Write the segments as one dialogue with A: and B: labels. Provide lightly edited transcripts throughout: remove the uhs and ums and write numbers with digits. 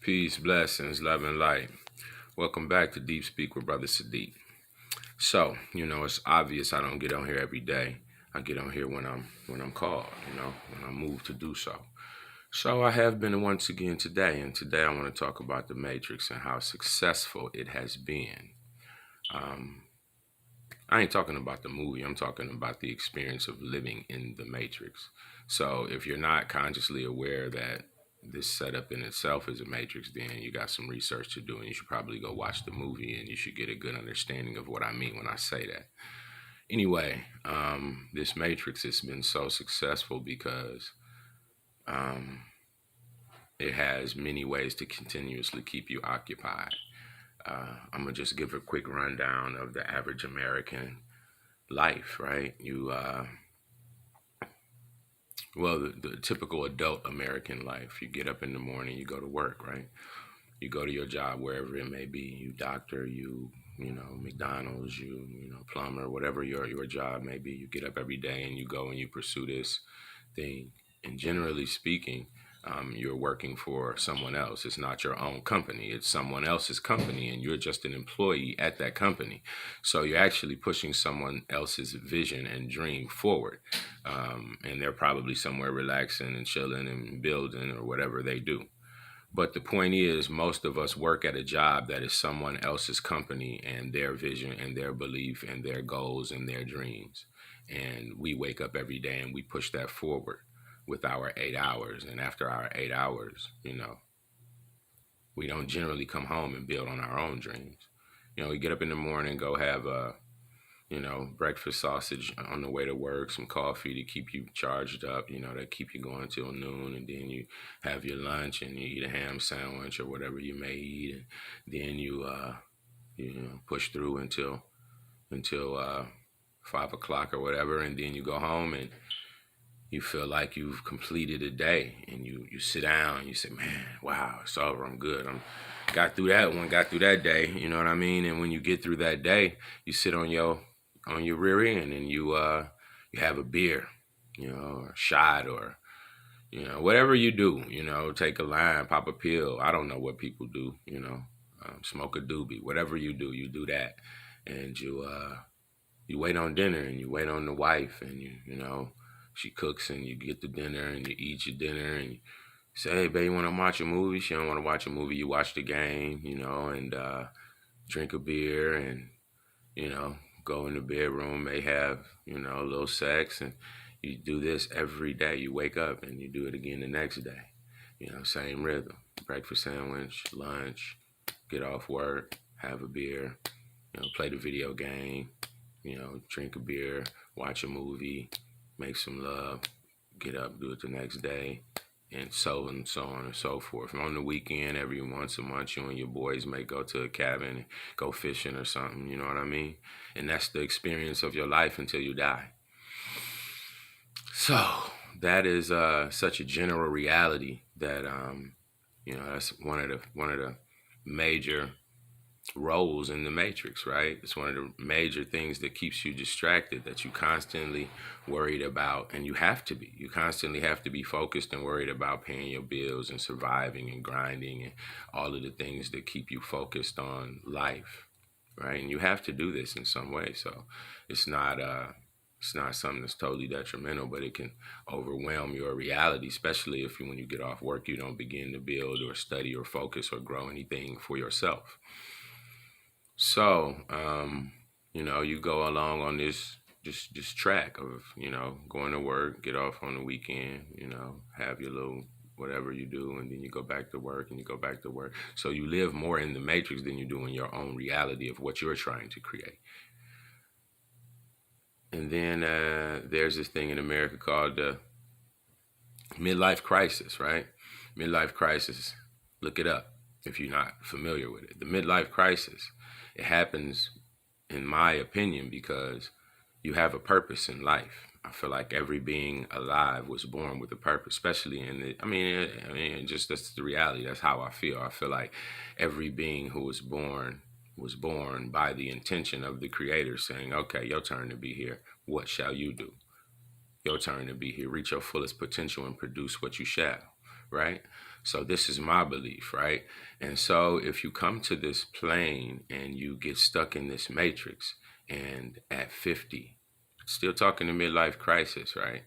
A: Peace, blessings, love, and light. Welcome back to Deep Speak with Brother Sadiq. So, it's obvious I don't get on here every day. I get on here when I'm called, when I'm moved to do so. So I have been once again today, and today I want to talk about the Matrix and how successful it has been. I ain't talking about the movie. I'm talking about the experience of living in the Matrix. So if you're not consciously aware that this setup in itself is a matrix, then you got some research to do, and you should probably go watch the movie, and you should get a good understanding of what I mean when I say that. Anyway, this matrix has been so successful because it has many ways to continuously keep you occupied. I'm going to just give a quick rundown of the average American life, right? The typical adult American life. You get up in the morning, you go to work, right? You go to your job, wherever it may be. You doctor, McDonald's, plumber, whatever your job may be. You get up every day and you go and you pursue this thing. And generally speaking, you're working for someone else. It's not your own company. It's someone else's company, and you're just an employee at that company. So you're actually pushing someone else's vision and dream forward. And they're probably somewhere relaxing and chilling and building or whatever they do. But the point is, most of us work at a job that is someone else's company and their vision and their belief and their goals and their dreams. And we wake up every day and we push that forward with our 8 hours. And after our 8 hours, we don't generally come home and build on our own dreams. We get up in the morning, go have breakfast sausage on the way to work, some coffee to keep you charged up, that keep you going till noon. And then you have your lunch and you eat a ham sandwich or whatever you may eat. And then you push through until 5 o'clock or whatever. And then you go home and you feel like you've completed a day, and you sit down and you say, man, wow, it's over, I'm good. Got through that day, you know what I mean? And when you get through that day, you sit on your rear end and you have a beer, or a shot, or, whatever you do, take a line, pop a pill. I don't know what people do, smoke a doobie, whatever you do that. And you wait on dinner, and you wait on the wife, and she cooks, and you get the dinner and you eat your dinner, and you say, hey, babe, you want to watch a movie? She don't want to watch a movie. You watch the game, and drink a beer, and, go in the bedroom, may have, a little sex, and you do this every day. You wake up and you do it again the next day, same rhythm. Breakfast sandwich, lunch, get off work, have a beer, play the video game, drink a beer, watch a movie, make some love, get up, do it the next day, and so on and so forth. And on the weekend, every once a month, you and your boys may go to a cabin and go fishing or something, you know what I mean? And that's the experience of your life until you die. So that is such a general reality that, that's one of the major roles in the matrix, right? It's one of the major things that keeps you distracted, that you constantly worried about, and you constantly have to be focused and worried about paying your bills and surviving and grinding and all of the things that keep you focused on life, right? And you have to do this in some way. So it's not something that's totally detrimental, but it can overwhelm your reality, especially if when you get off work, you don't begin to build or study or focus or grow anything for yourself. So, you go along on this track of, going to work, get off on the weekend, have your little whatever you do, and then you go back to work and you go back to work. So you live more in the matrix than you do in your own reality of what you're trying to create. And then there's this thing in America called the midlife crisis, right? Midlife crisis. Look it up if you're not familiar with it. The midlife crisis. It happens, in my opinion, because you have a purpose in life. I feel like every being alive was born with a purpose, especially just that's the reality. That's how I feel. I feel like every being who was born by the intention of the Creator saying, okay, your turn to be here. What shall you do? Your turn to be here. Reach your fullest potential and produce what you shall, right? So this is my belief, right? And so if you come to this plane and you get stuck in this matrix, and at 50, still talking to midlife crisis, right?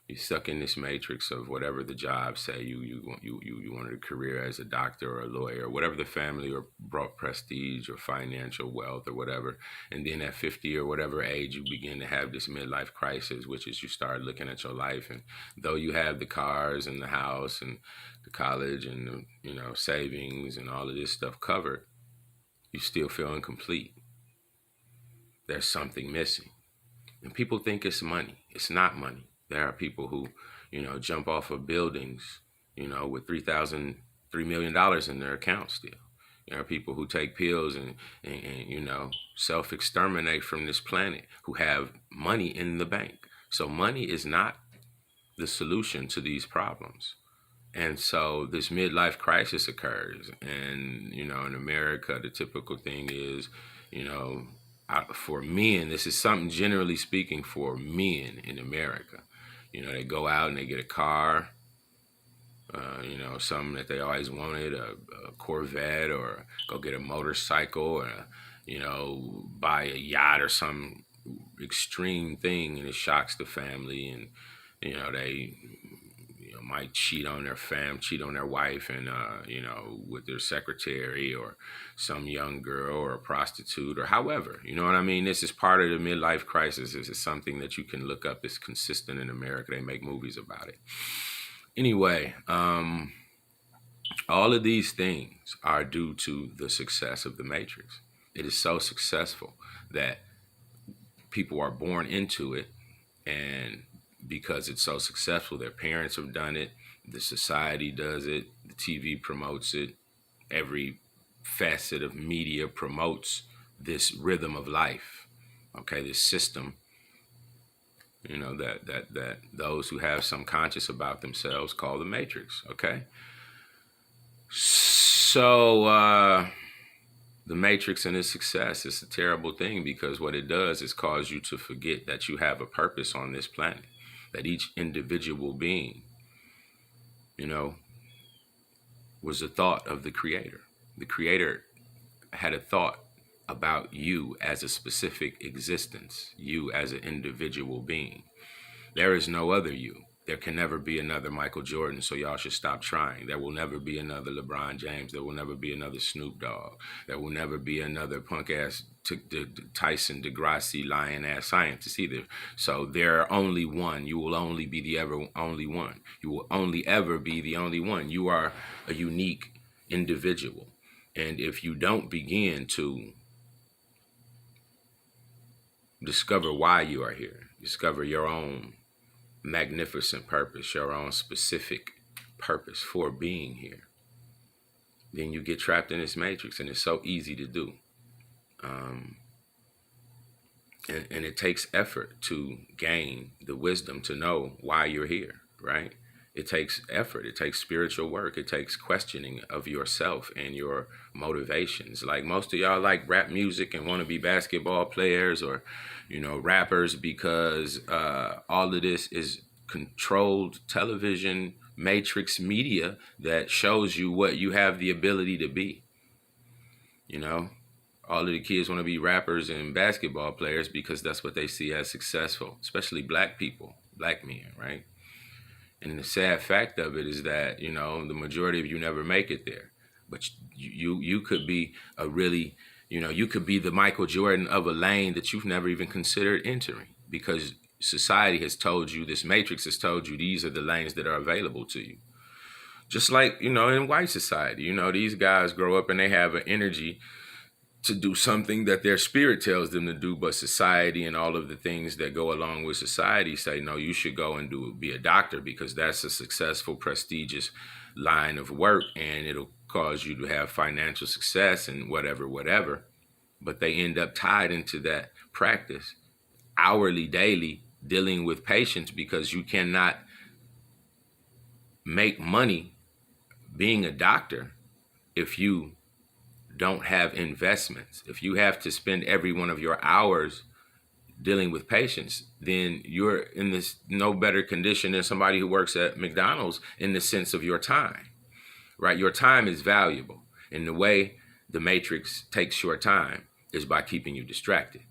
A: You're stuck in this matrix of whatever the job say. You wanted a career as a doctor or a lawyer, or whatever the family or brought prestige or financial wealth or whatever. And then at 50 or whatever age, you begin to have this midlife crisis, which is you start looking at your life, and though you have the cars and the house and the college and the, savings and all of this stuff covered, you still feel incomplete. There's something missing. And people think it's money. It's not money. There are people who, jump off of buildings, with $3 million in their account still. There are people who take pills and self-exterminate from this planet who have money in the bank. So money is not the solution to these problems. And so this midlife crisis occurs. And, in America, the typical thing is, for men, this is something generally speaking for men in America. They go out and they get a car, something that they always wanted, a Corvette, or go get a motorcycle, or, buy a yacht or some extreme thing, and it shocks the family. And, they might cheat on their wife, and with their secretary or some young girl or a prostitute or however, you know what I mean? This is part of the midlife crisis. This is something that you can look up. It's consistent in America. They make movies about it. Anyway, all of these things are due to the success of the Matrix. It is so successful that people are born into it, and because it's so successful, their parents have done it, the society does it, the TV promotes it, every facet of media promotes this rhythm of life, okay, this system, that those who have some conscious about themselves call the Matrix, okay? So the Matrix and its success is a terrible thing, because what it does is cause you to forget that you have a purpose on this planet. That each individual being, was a thought of the Creator. The Creator had a thought about you as a specific existence, you as an individual being. There is no other you. There can never be another Michael Jordan, so y'all should stop trying. There will never be another LeBron James. There will never be another Snoop Dogg. There will never be another punk-ass Tyson DeGrassi lion-ass scientist either. So there are only one. You will only be the only one. You will only ever be the only one. You are a unique individual. And if you don't begin to discover why you are here, discover your own magnificent purpose, your own specific purpose for being here, then you get trapped in this matrix, and it's so easy to do. And it takes effort to gain the wisdom to know why you're here, right? It takes effort. It takes spiritual work. It takes questioning of yourself and your motivations. Like most of y'all like rap music and want to be basketball players or, rappers, because all of this is controlled television matrix media that shows you what you have the ability to be. All of the kids want to be rappers and basketball players because that's what they see as successful, especially black people, black men, right? And the sad fact of it is that, the majority of you never make it there. But you could be a really, you could be the Michael Jordan of a lane that you've never even considered entering, because society has told you, this matrix has told you, these are the lanes that are available to you. Just like, in white society, these guys grow up and they have an energy to do something that their spirit tells them to do, but society and all of the things that go along with society say, no, you should go and be a doctor, because that's a successful, prestigious line of work, and it'll cause you to have financial success and whatever. But they end up tied into that practice, hourly, daily, dealing with patients, because you cannot make money being a doctor if you don't have investments. If you have to spend every one of your hours dealing with patients, then you're in this no better condition than somebody who works at McDonald's in the sense of your time. right? Your time is valuable. And the way the Matrix takes your time is by keeping you distracted,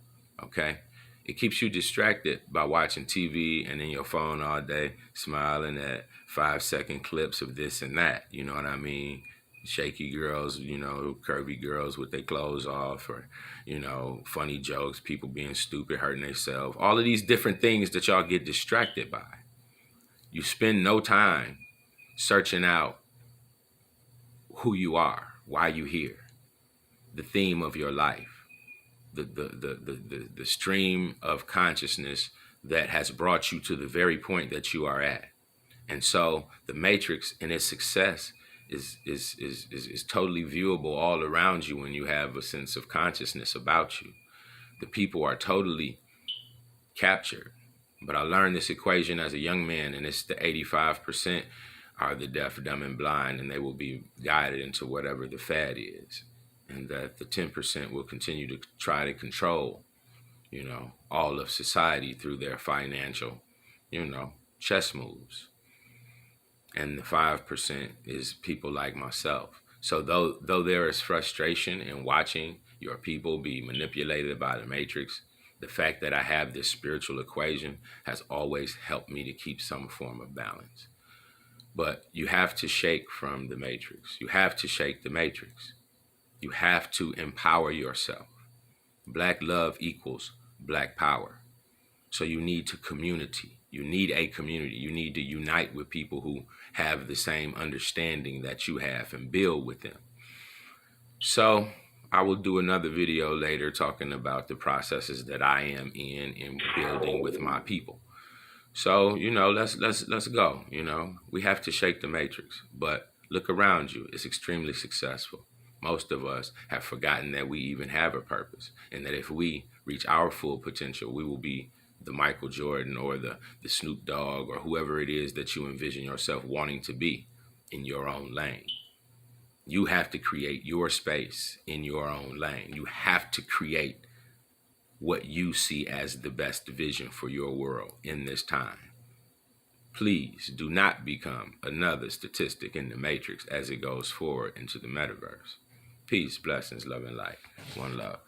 A: okay? It keeps you distracted by watching TV and in your phone all day, smiling at 5-second clips of this and that, you know what I mean? Shaky girls, you know, curvy girls with their clothes off, or, you know, funny jokes, people being stupid, hurting themselves, all of these different things that y'all get distracted by. You spend no time searching out who you are, why you here, the theme of your life, the stream of consciousness that has brought you to the very point that you are at. And so the Matrix and its success is totally viewable all around you when you have a sense of consciousness about you. The people are totally captured. But I learned this equation as a young man, and it's the 85% are the deaf, dumb, and blind, and they will be guided into whatever the fad is. And that the 10% will continue to try to control, you know, all of society through their financial, you know, chess moves. And the 5% is people like myself. So though there is frustration in watching your people be manipulated by the Matrix, the fact that I have this spiritual equation has always helped me to keep some form of balance. But you have to shake from the Matrix. You have to shake the Matrix. You have to empower yourself. Black love equals black power. So you need to community. You need a community. You need to unite with people who have the same understanding that you have and build with them. So I will do another video later talking about the processes that I am in building with my people. So, you know, let's go. You know, we have to shake the Matrix, but look around you. It's extremely successful. Most of us have forgotten that we even have a purpose, and that if we reach our full potential, we will be the Michael Jordan or the Snoop Dogg or whoever it is that you envision yourself wanting to be in your own lane. You have to create your space in your own lane. You have to create what you see as the best vision for your world in this time. Please do not become another statistic in the Matrix as it goes forward into the metaverse. Peace, blessings, love, and light. One love.